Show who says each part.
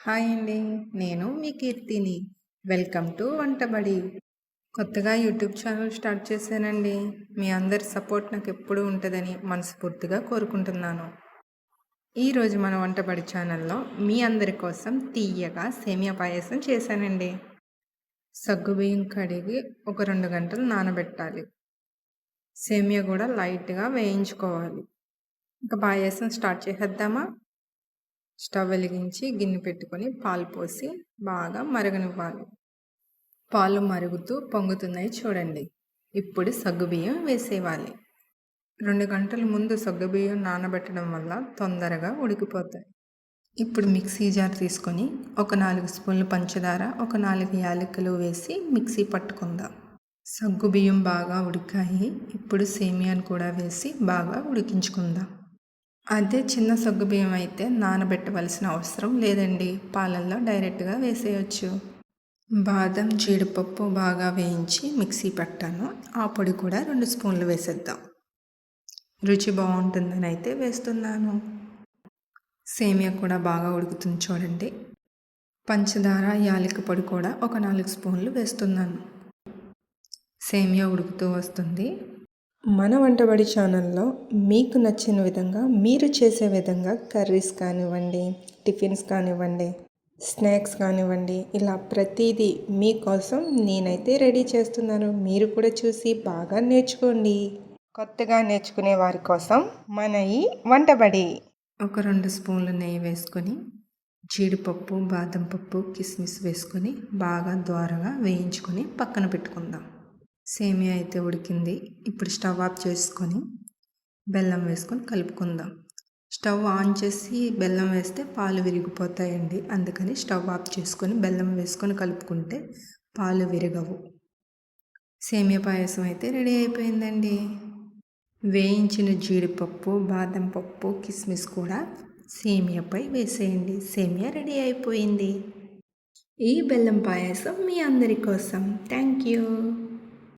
Speaker 1: Hi అండి. నేను మీ కీర్తిని. వెల్కమ్ టు వంటబడి. కొత్తగా యూట్యూబ్ ఛానల్ స్టార్ట్ చేశానండి. మీ అందరి సపోర్ట్ నాకు ఎప్పుడూ ఉంటుందని మనస్ఫూర్తిగా కోరుకుంటున్నాను. ఈరోజు మన వంటబడి ఛానల్లో మీ అందరి కోసం తీయగా సేమియా పాయసం చేశానండి. సగ్గుబియ్యం కడిగి ఒక 2 గంటలు నానబెట్టాలి. సేమియా కూడా లైట్గా వేయించుకోవాలి. ఇంకా పాయసం స్టార్ట్ చేసేద్దామా? స్టవ్ వెలిగించి గిన్నె పెట్టుకొని పాలు పోసి బాగా మరగనివ్వాలి. పాలు మరుగుతూ పొంగుతున్నాయి చూడండి. ఇప్పుడు సగ్గుబియ్యం వేసేయాలి. 2 గంటల ముందు సగ్గుబియ్యం నానబెట్టడం వల్ల తొందరగా ఉడికిపోతాయి. ఇప్పుడు మిక్సీ జార్ తీసుకొని ఒక 4 స్పూన్లు పంచదార, ఒక 4 యాలకులు వేసి మిక్సీ పట్టుకుందాం. సగ్గుబియ్యం బాగా ఉడికాయి. ఇప్పుడు సేమియాను కూడా వేసి బాగా ఉడికించుకుందాం. అదే చిన్న సగ్గుబియ్యం అయితే నానబెట్టవలసిన అవసరం లేదండి. పాలల్లో డైరెక్ట్గా వేసేయచ్చు. బాదం, జీడిపప్పు బాగా వేయించి మిక్సీ పట్టాను. ఆ పొడి కూడా 2 స్పూన్లు వేసేద్దాం. రుచి బాగుంటుందని అయితే వేస్తున్నాను. సేమియా కూడా బాగా ఉడుకుతుంది చూడండి. పంచదార, యాలక పొడి కూడా ఒక 4 స్పూన్లు వేస్తున్నాను. సేమియా ఉడుకుతూ వస్తుంది. మన వంటబడి ఛానల్లో మీకు నచ్చిన విధంగా మీరు చేసే విధంగా కర్రీస్ కానివ్వండి, టిఫిన్స్ కానివ్వండి, స్నాక్స్ కానివ్వండి, ఇలా ప్రతిదీ మీకోసం నేనైతే రెడీ చేస్తున్నాను. మీరు కూడా చూసి బాగా నేర్చుకోండి. కొత్తగా నేర్చుకునే వారి కోసం మన ఈ వంటబడి. ఒక 2 స్పూన్లు నెయ్యి వేసుకొని జీడిపప్పు, బాదం పప్పు, కిస్మిస్ వేసుకొని బాగా దోరగా వేయించుకొని పక్కన పెట్టుకుందాం. సేమియా అయితే ఉడికింది. ఇప్పుడు స్టవ్ ఆఫ్ చేసుకొని బెల్లం వేసుకొని కలుపుకుందాం. స్టవ్ ఆన్ చేసి బెల్లం వేస్తే పాలు విరిగిపోతాయండి. అందుకని స్టవ్ ఆఫ్ చేసుకొని బెల్లం వేసుకొని కలుపుకుంటే పాలు విరగవు. సేమియా పాయసం అయితే రెడీ అయిపోయిందండి. వేయించిన జీడిపప్పు, బాదం పప్పు, కిస్మిస్ కూడా సేమియాపై వేసేయండి. సేమియా రెడీ అయిపోయింది. ఈ బెల్లం పాయసం మీ అందరి కోసం. Thank you.